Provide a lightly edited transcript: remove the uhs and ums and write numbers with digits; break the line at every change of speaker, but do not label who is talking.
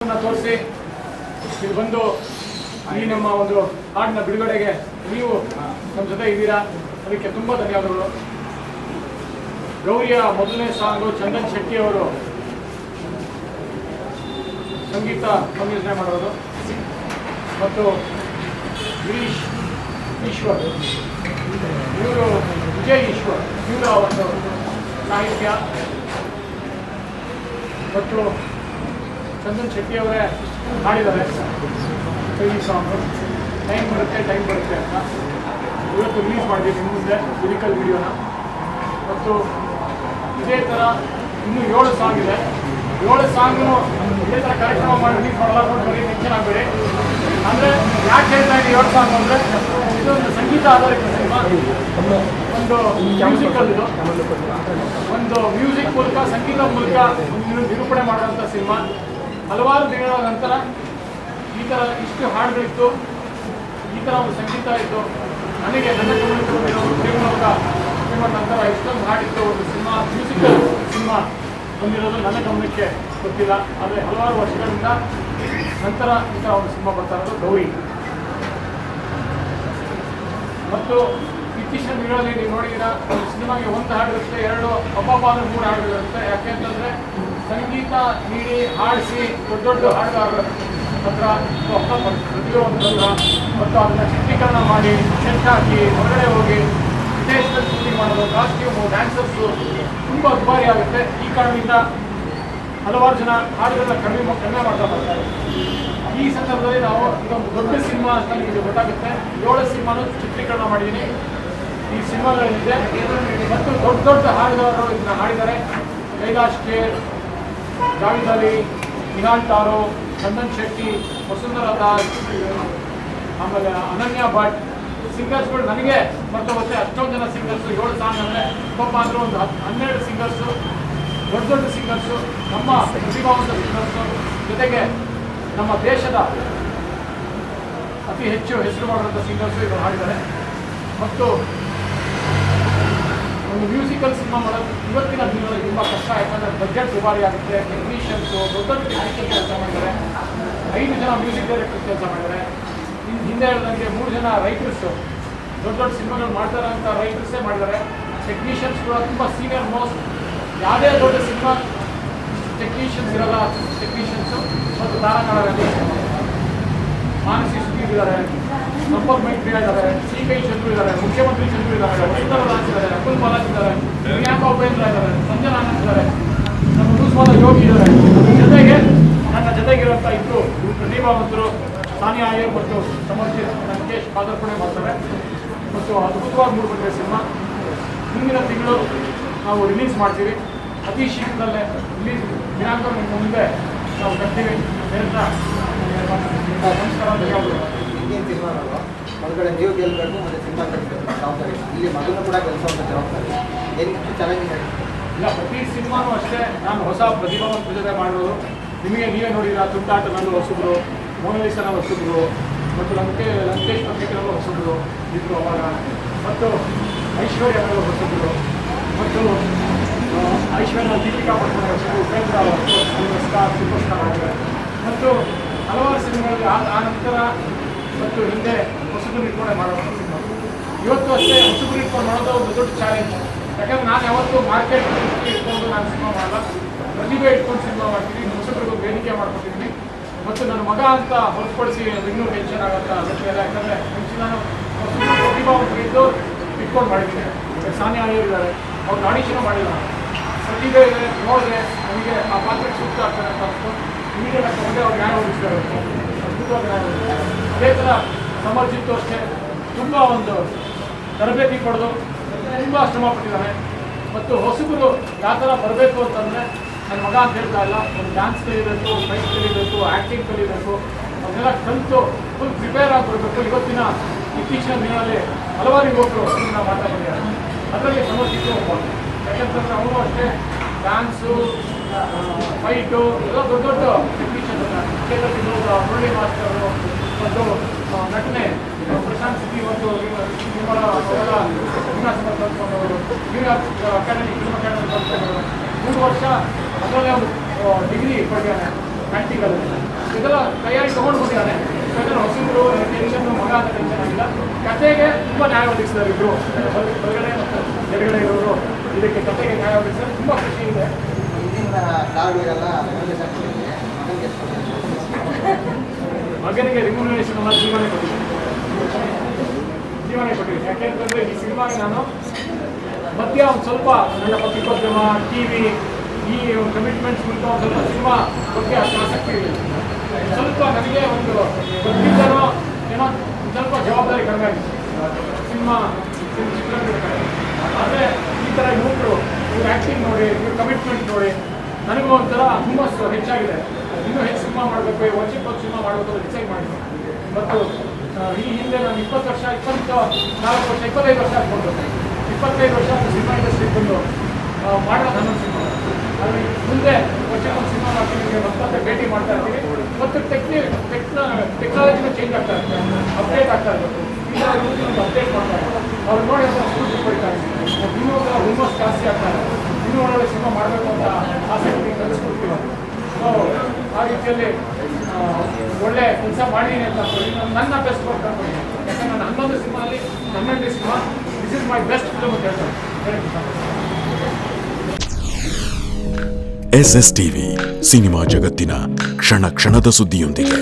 ನಿಮ್ಮನ್ನು ತೋರಿಸಿ ಇಲ್ಲಿ ಬಂದು ಈ ನಮ್ಮ ಒಂದು ಹಾಡಿನ ಬಿಡುಗಡೆಗೆ ನೀವು ನಮ್ಮ ಜೊತೆ ಇದ್ದೀರಾ, ಅದಕ್ಕೆ ತುಂಬ ಧನ್ಯವಾದಗಳು. ಗೌರಿಯ ಮೊದಲನೇ ಸಾಂಗು ಚಂದನ್ ಶೆಟ್ಟಿ ಅವರು ಸಂಗೀತ ಸಂಯೋಜನೆ ಮಾಡೋದು ಮತ್ತು ಗಿರೀಶ್ ಈಶ್ವರ್ ಇವರು ವಿಜಯ್ ಈಶ್ವರ್ ಇವರ ಒಂದು ಸಾಹಿತ್ಯ ಮತ್ತು ಚಂದನ್ ಶೆಟ್ಟಿ ಅವರೇ ಹಾಡಿದ್ದಾರೆ ಈ ಸಾಂಗು. ಟೈಮ್ ಬರುತ್ತೆ ಅಂತ ಇವತ್ತು ರಿಲೀಸ್ ಮಾಡಿದ್ದೀವಿ ನಿಮ್ಮ ಮುಂದೆ ಲಿರಿಕಲ್ ವಿಡಿಯೋನ. ಮತ್ತು ಇದೇ ಥರ ಇನ್ನೂ 7 ಸಾಂಗ್ ಇದೆ. 7 ಸಾಂಗ್ನು ಇದೇ ಥರ ಕಾರ್ಯಕ್ರಮ ಮಾಡಿ ರಿಲೀಸ್ ಮಾಡಲ್ಲ, ನೋಡಿ ಟೆನ್ಷನ್ ಆಗಬೇಡಿ. ಅಂದರೆ ಯಾಕೆ ಹೇಳ್ತಾ ಇದ್ದೀನಿ 7 ಸಾಂಗ್ ಅಂದರೆ ಇದೊಂದು ಸಂಗೀತ ಆಧಾರಿತ ಸಿನಿಮಾ, ಒಂದು ಮ್ಯೂಸಿಕಲ್ ಇದು, ಒಂದು ಮ್ಯೂಸಿಕ್ ಮೂಲಕ ಸಂಗೀತ ಮೂಲಕ ನಿರೂಪಣೆ ಮಾಡುವಂಥ ಸಿನಿಮಾ. ಹಲವಾರು ದಿನಗಳ ನಂತರ ಈ ಥರ ಇಷ್ಟು ಹಾಡುಗಳಿತ್ತು, ಈ ಥರ ಒಂದು ಸಂಗೀತ ಇತ್ತು. ನನಗೆ ನನ್ನ ಸಿನಿಮಾ ನಂತರ ಇಷ್ಟೊಂದು ಹಾಡಿತ್ತು ಒಂದು ಸಿನಿಮಾ, ಮ್ಯೂಸಿಕಲ್ ಸಿನಿಮಾ ಬಂದಿರೋದು ನನ್ನ ಗಮನಕ್ಕೆ ಗೊತ್ತಿಲ್ಲ. ಆದರೆ ಹಲವಾರು ವರ್ಷಗಳಿಂದ ನಂತರ ಈ ಥರ ಒಂದು ಸಿನಿಮಾ ಬರ್ತಾ ಇರೋದು ಗೌರಿ. ಮತ್ತು ಇತ್ತೀಚಿನ ದಿನಗಳಲ್ಲಿ ನೀವು ನೋಡಿದ್ದೀರ, ಒಂದು ಸಿನಿಮಾಗೆ 1 ಹಾಡು ಇರುತ್ತೆ, 2 ಅಬ್ಬಾಬಾದ 3 ಹಾಡುಗಳಿರುತ್ತೆ. ಯಾಕೆಂತಂದರೆ ಸಂಗೀತ ನೀಡಿ ಹಾಡಿಸಿ ದೊಡ್ಡ ಹಾಡುಗಾರರ ಹತ್ರ ಪ್ರತಿಯೊಂದು ಮತ್ತು ಅದನ್ನು ಚಿತ್ರೀಕರಣ ಮಾಡಿ ಸೆಟ್ ಹಾಕಿ ಹೊರಗಡೆ ಹೋಗಿ ವಿದೇಶದಲ್ಲಿ ಶೂಟಿಂಗ್ ಮಾಡೋದು, ಕಾಸ್ಟ್ಯೂಮು, ಡ್ಯಾನ್ಸರ್ಸು ತುಂಬ ದುಬಾರಿ ಆಗುತ್ತೆ. ಈ ಕಾರಣದಿಂದ ಹಲವಾರು ಜನ ಹಾಡುಗಳನ್ನ ಕಡಿಮೆ ಮಾಡ್ತಾ ಬರ್ತಾರೆ. ಈ ಸಂದರ್ಭದಲ್ಲಿ ನಾವು ಇದೊಂದು ದೊಡ್ಡ ಸಿನಿಮಾ ಅಂತ ನಿಮಗೆ ಗೊತ್ತಾಗುತ್ತೆ. 7 ಸಿನಿಮಾನು ಚಿತ್ರೀಕರಣ ಮಾಡಿದ್ದೀನಿ. ಈ ಸಿನಿಮಾಗಳೇನಿದೆ ಮತ್ತು ದೊಡ್ಡ ಹಾಡುಗಾರರು ಇದನ್ನ ಹಾಡಿದ್ದಾರೆ. ಕೈಲಾಶ್ ಖೇರ್, ಜಾವೇದ್ ಅಲಿ, ನಿಹಾಲ್ ಟಾರೋ, ಚಂದನ್ ಶೆಟ್ಟಿ, ವಸುಂಧರಾ ದಾಸ್, ಆಮೇಲೆ ಅನನ್ಯ ಭಟ್ ಸಿಂಗರ್ಸ್ಗಳು ನನಗೆ ಬರ್ತಾ ಹೋಗುತ್ತೆ. ಅಷ್ಟೊಂದು ಜನ ಸಿಂಗರ್ಸು. 7 ಸಾಂಗ್ ಅಂದರೆ ಒಬ್ಬ ಅಂದರೆ ಒಂದು 12 ಸಿಂಗರ್ಸು, ದೊಡ್ಡ ಸಿಂಗರ್ಸು, ನಮ್ಮ ಪ್ರತಿಭಾವಂತ ಸಿಂಗರ್ಸು, ಜೊತೆಗೆ ನಮ್ಮ ದೇಶದ ಅತಿ ಹೆಚ್ಚು ಹೆಸರು ಮಾಡುವಂಥ ಸಿಂಗರ್ಸು ಇವರು ಹಾಡಿದ್ದಾರೆ. ಮತ್ತು ಒಂದು ಮ್ಯೂಸಿಕಲ್ ಸಿನಿಮಾ ಮಾಡೋದು ಇವತ್ತಿನ ದಿನಗಳಲ್ಲಿ ತುಂಬ ಕಷ್ಟ. ಯಾಕಂದರೆ ಬಜೆಟ್ ದುಬಾರಿ ಆಗುತ್ತೆ. ಟೆಕ್ನಿಷಿಯನ್ಸು ದೊಡ್ಡ ಟೆಕ್ನಿಷಿಯನ್ ಕೆಲಸ ಮಾಡಿದ್ದಾರೆ. 5 ಜನ ಮ್ಯೂಸಿಕ್ ಡೈರೆಕ್ಟರ್ ಕೆಲಸ ಮಾಡಿದ್ದಾರೆ. ಹಿಂದೆ ಹೇಳಿದಂಗೆ 3 ಜನ ರೈಟರ್ಸು, ದೊಡ್ಡ ಸಿನಿಮಾಗಳು ಮಾಡ್ತಾರೆ ಅಂತ ರೈಟರ್ಸೇ ಮಾಡಿದ್ದಾರೆ. ಟೆಕ್ನಿಷಿಯನ್ಸ್ ಕೂಡ ತುಂಬ ಸೀನಿಯರ್ ಮೋಸ್ಟ್. ಯಾವುದೇ ದೊಡ್ಡ ಸಿನಿಮಾ ಟೆಕ್ನಿಷಿಯನ್ಸ್ ಇರಲ್ಲ. ಟೆಕ್ನಿಷಿಯನ್ಸು ಮತ್ತು ತಾರಾಗಣದಲ್ಲಿ ಮಾನಸಿ ಸುಧೀರ್ ಇದ್ದಾರೆ, ಸಂಪರ್ಕ್ ಮೈತ್ರಿ ಇದ್ದಾರೆ, ಸಿ.ಕೈ ಚಂದ್ರು ಇದ್ದಾರೆ, ಮುಖ್ಯಮಂತ್ರಿ ಚಂದ್ರು ಇದ್ದಾರೆ, ವಸುಂಧರಾ ದಾಸ್ ಇದ್ದಾರೆ, ಅಕುಲ್ ಬಾಲಾಜ್ ಇದ್ದಾರೆ, ಪ್ರಿಯಾಂಕಾ ಉಪೇಂದ್ರ ಇದ್ದಾರೆ, ಸಂಜನಾ ಆನಂದ್ ಇದ್ದಾರೆ, ನಮ್ಮ ಯೂಸ್ವಾದ ಯೋಗಿ ಇದ್ದಾರೆ. ಜೊತೆಗೆ ನನ್ನ ಜೊತೆಗಿರುವಂಥ 2 ಪ್ರತಿಭಾವಂತರು ಸಾನಿಯಾ ಅಯ್ಯರ್ ಮತ್ತು ಸಮರ್ಜಿತ್ ಲಂಕೇಶ್ ಪಾದಾರ್ಪಣೆ ಮಾಡ್ತಾರೆ. ಮತ್ತು ಅದ್ಭುತವಾಗಿ ಮೂಡಿಬಂದಿದೆ ಸಿನಿಮಾ. ಮುಂದಿನ ತಿಂಗಳು ನಾವು ರಿಲೀಸ್ ಮಾಡ್ತೀವಿ. ಅತಿ ಶೀಘ್ರದಲ್ಲೇ ರಿಲೀಸ್ ದಿನಾಂಕ ನಿಮ್ಮ ಮುಂದೆ ನಾವು ಕಟ್ತೀವಿ. ನಮಸ್ಕಾರ.
ಇಂಡಿಯನ್ ಸಿನಿಮಾ ಹೊರಗಡೆ ನೀವು ಗೆಲ್ಲಬೇಕು ಮತ್ತು ಸಿನಿಮಾ ಗೆಲ್ಲಬೇಕು ಜವಾಬ್ದಾರಿ, ಇಲ್ಲಿ ಮಗನೂ ಕೂಡ ಗೆಲ್ಲಿಸುವಂಥ ಜವಾಬ್ದಾರಿ ಏನಕ್ಕೆ ಚಾಲೆಂಜಿಂಗ್ ಆಗಿದೆ?
ಇಲ್ಲ, ಪ್ರತಿ ಸಿನಿಮಾನೂ ಅಷ್ಟೇ ನಾನು ಹೊಸ ಪ್ರತಿಭಾವಂತ ಜೊತೆ ಮಾಡೋದು. ನಿಮಗೆ ನೀವೇ ನೋಡಿರ ತುಂಟಾಟ ನನ್ನ ಹೊಸಬ್ರು, ಮೋನಲಿಸನ ಹೊಸಬ್ರು, ಮತ್ತು ಲಂಕೇಶ್ ಪತ್ರಿಕೆರಲ್ಲೂ ಹೊಸಬ್ರು ಇದ್ರು ಅವಾಗ, ಮತ್ತು ಐಶ್ವರ್ಯ ಹೊಸಬ್ರು, ಮತ್ತು ಐಶ್ವರ್ಯ ದೀಪಿಕಾ ಪಡ್ಕೊಂಡೆ ಹೊಸಬ್ರು, ಉಪೇಂದ್ರ ಸ್ಟಾರ್ ಸೂಪರ್ ಸ್ಟಾರ್ ಆಗಿದ್ದಾರೆ. ಮತ್ತು ಹಲವಾರು ಸಿನಿಮಾಗಳಲ್ಲಿ ಆ ನಂತರ ಮತ್ತು ಹಿಂದೆ ಹೊಸಬ್ರು ಇಟ್ಕೊಂಡೆ ಮಾಡೋದು ಸಿನಿಮಾ. ಇವತ್ತು ಅಷ್ಟೇ ಹೊಸಬ್ರು ಇಟ್ಕೊಂಡು ಮಾಡೋದು ಒಂದು ದೊಡ್ಡ ಚಾಲೆಂಜ್. ಯಾಕಂದರೆ ನಾನು ಯಾವತ್ತೂ ಮಾರ್ಕೆಟ್ ಇಟ್ಕೊಂಡು ನಾನು ಸಿನಿಮಾ ಮಾಡಲ್ಲ, ಪ್ರತಿಭೆ ಇಟ್ಕೊಂಡು ಸಿನಿಮಾ ಮಾಡ್ತೀನಿ, ಹೊಸಬ್ರಿಗೂ ವೇದಿಕೆ ಮಾಡ್ಕೊಟ್ಟಿದ್ದೀನಿ. ಮತ್ತು ನನ್ನ ಮಗ ಅಂತ ಹೊರತುಪಡಿಸಿ ಇನ್ನೂ ಟೆನ್ಷನ್ ಆಗುತ್ತೆ ಅದಕ್ಕೆ. ಯಾಕಂದರೆ ಮುಂಚೆ ನಾನು ಹೊಸಬ್ರು ಪ್ರತಿಭಾವಂತರಿದ್ದು ಇಟ್ಕೊಂಡು ಮಾಡಿದ್ದೀನಿ. ಸಾನಿಯಾ ಅಯ್ಯರ್ ಇದ್ದಾರೆ, ಅವ್ರು ಆಡಿಷನ್ ಮಾಡಿಲ್ಲ. ಪ್ರತಿಭೆ ಇದೆ, ನೋಡಿದ್ರೆ ನನಗೆ ಆ ಪಾತ್ರಕ್ಕೆ ಸೂಕ್ತ ಆಗ್ತಾರೆ ಅಂತ ಅಷ್ಟು ಇಮಿಡಿಯೇಟ್ ಆಗ್ತದೆ. ಅವ್ರು ನ್ಯಾಯ ಒದಗಿಸ್ತಾರೆ, ಅದ್ಭುತವಾಗಿ ನ್ಯಾಯ ಒದಗಿಸ್ತಾರೆ. ಅದೇ ಥರ ಸಮರ್ಜಿತ್ತು ಅಷ್ಟೇ ತುಂಬ ಒಂದು ತರಬೇತಿ ಪಡೆದು ತುಂಬ ಶ್ರಮಪಟ್ಟಿದ್ದಾರೆ. ಮತ್ತು ಹೊಸಬರು ಯಾವ ಥರ ಬರಬೇಕು ಅಂತಂದರೆ ನನ್ನ ಮಗ ಅಂತ ಹೇಳ್ತಾ ಇಲ್ಲ, ಒಂದು ಡ್ಯಾನ್ಸ್ ಕಲಿಬೇಕು, ಫೈಟ್ ಕಲಿಬೇಕು, ಆ್ಯಕ್ಟಿಂಗ್ ಕಲಿಬೇಕು, ಅದನ್ನೆಲ್ಲ ಕಲಿತು ಫುಲ್ ಪ್ರಿಪೇರ್ ಆಗಿಬಿಡ್ಬೇಕು. ಇವತ್ತಿನ ಇತ್ತೀಚಿನ ದಿನಗಳಲ್ಲಿ ಹಲವಾರು ಯುವಕರು ನಾವು ಮಾಡ್ತಾ ಬಂದಿದ್ದಾರೆ. ಅದರಲ್ಲಿ ಸಮರ್ಜಿತ್ತು ಒಬ್ಬ. ಯಾಕೆಂತಂದರೆ ಅವನು ಅಷ್ಟೇ ಡ್ಯಾನ್ಸು, ಫೈಟು ಎಲ್ಲ ದೊಡ್ಡ ಟೆಕ್ನಿಷಿಯನ್ ಮುರಳಿ ಮಾಸ್ಟರು ಮತ್ತು ನಟನೆ ಪ್ರಶಾಂತ್ ಸಿಟಿ ಮತ್ತು ವಿನ್ಯಾಸ ಕಲ್ತ್ಕೊಂಡವರು, ನ್ಯೂಯಾರ್ಕ್ ಅಕಾಡೆಮಿ ಫಿಲ್ಮ್ ಅಕಾಡೆಮಿ ಕಲ್ತ್ಕೊಂಡವರು 3 ವರ್ಷ ಅದರಲ್ಲೇ ಅವರು ಡಿಗ್ರಿ ಪಡೆದಿದ್ದಾರೆ ಆ್ಯಕ್ಟಿಂಗಲ್ಲಿ. ಕೈಯಾಗಿ ತೊಗೊಂಡ್ಬಿಟ್ಟಿದ್ದಾನೆ. ಯಾಕಂದರೆ ಹೊಸಬ್ರು ಟೆನ್ಷನ್ನು ಮಗ ಅಂತ ಟೆನ್ಷನ್ ಆಗಿಲ್ಲ. ಕತೆಗೆ ತುಂಬ ನ್ಯಾಯ ಒದಗಿಸಿದ್ದಾರೆ ಇಬ್ಬರು, ಹೊರಗಡೆ ಮತ್ತು ಎಡಗಡೆ ಇರೋರು. ಇದಕ್ಕೆ ಕತೆಗೆ ನ್ಯಾಯ ಒದಗಿಸಿದ್ರೆ ತುಂಬ ಖುಷಿ ಇದೆ.
ಹಿಂದಿನ ಕಾರ್ಡ್ಗಳೆಲ್ಲ
ಮಗನಿಗೆ ರಿಮ್ಯುನರೇಷನ್ ಎಲ್ಲ ಜೀವನ ಕೊಟ್ಟಿದ್ದೀನಿ. ಯಾಕೆಂತಂದರೆ ಈ ಸಿನಿಮಾಗೆ ನಾನು ಮಧ್ಯ ಒಂದು ಸ್ವಲ್ಪ ನನ್ನ ಪತ್ರಿಕೋದ್ಯಮ, ಟಿ ವಿ, ಈ ಒಂದು ಕಮಿಟ್ಮೆಂಟ್ಸ್ ಮೂಲಕ ಒಂದು ಸ್ವಲ್ಪ ಸಿನಿಮಾ ಬಗ್ಗೆ ಅಷ್ಟು ಆಸಕ್ತಿ ಇಲ್ಲ. ಸ್ವಲ್ಪ ನನಗೆ ಒಂದು ಗೊತ್ತಿದ್ದನೋ ಏನೋ ಸ್ವಲ್ಪ ಜವಾಬ್ದಾರಿ ಕಡಿಮೆ ಆಗಿದೆ ಸಿನಿಮಾ ಚಿತ್ರರಂಗದ ಕಡೆ. ಆದರೆ ಈ ಥರ ಯುವಕರು ಇವ್ರ ಆ್ಯಕ್ಟಿಂಗ್ ನೋಡಿ, ಇವ್ರ ಕಮಿಟ್ಮೆಂಟ್ ನೋಡಿ ನನಗೂ ಒಂಥರ ಹುಮ್ಮಸ್ಸು ಹೆಚ್ಚಾಗಿದೆ. ಇನ್ನೂ ಹೆಚ್ಚು ಸಿನಿಮಾ ಮಾಡಬೇಕು, ವರ್ಷಕ್ಕೆ ಸಿನಿಮಾ ಮಾಡಬೇಕು ಅಂತ ಡಿಸೈಡ್ ಮಾಡಿದ್ದೀನಿ. ಮತ್ತು ಈ ಹಿಂದೆ ನಾನು 20 ವರ್ಷ, 24 ವರ್ಷ, 25 ವರ್ಷ ಆಗ್ಬೋದು, 25 ವರ್ಷ ಸಿನಿಮಾ ಇಂಡಸ್ಟ್ರಿಗೆ ಬಂದು ಮಾಡೋದು 11 ಸಿನಿಮಾ. ಅಲ್ಲಿ ಮುಂದೆ ವರ್ಷಕ್ಕೊಂದು ಸಿನಿಮಾ ಮಾಡ್ತೀನಿ, ಮತ್ತೆ ಭೇಟಿ ಮಾಡ್ತಾ ಇರ್ತೀವಿ. ಮತ್ತು ಟೆಕ್ನಾಲಜಿನೂ ಚೇಂಜ್ ಆಗ್ತಾ ಇರುತ್ತೆ, ಅಪ್ಡೇಟ್ ಆಗ್ತಾ ಇರಬೇಕು. ಈಗ ಒಂದು ಅಪ್ಡೇಟ್ ಮಾಡ್ತಾ ಇದ್ದಾರೆ, ಅವ್ರು ನೋಡಿ ಸ್ಫೂರ್ತಿ ಪಡಿತಾ ಇದ್ದಾರೆ. ಇನ್ನೂ ಹುಮ್ಮಸ್ ಜಾಸ್ತಿ ಆಗ್ತಾ ಇದೆ, ಇನ್ನೂ ಒಳ್ಳೆ ಸಿನಿಮಾ ಮಾಡಬೇಕು ಅಂತ ಆಸಕ್ತಿ ಕಲಿಸ್ಕೊಡ್ತೀವಿ. ಸೊ ಆ ರೀತಿಯಲ್ಲಿ ಒಳ್ಳೆ ಕೆಲಸ ಮಾಡಿದ್ದೀನಿ ಅಂತ ನನ್ನ ಬೆಸ್ಟ್ ವರ್ಕ್ ಅನ್ಕೊಂಡಿದ್ದೀನಿ. ಯಾಕಂದ್ರೆ ನಾನು 11 ಸಿನಿಮಾಲ್ಲಿ 12 cinema this is my best film ಅಂತ ಹೇಳ್ತಾರೆ.
SS ಟಿವಿ ಸಿನಿಮಾ ಜಗತ್ತಿನ ಕ್ಷಣ ಕ್ಷಣದ ಸುದ್ದಿಯೊಂದಿಗೆ.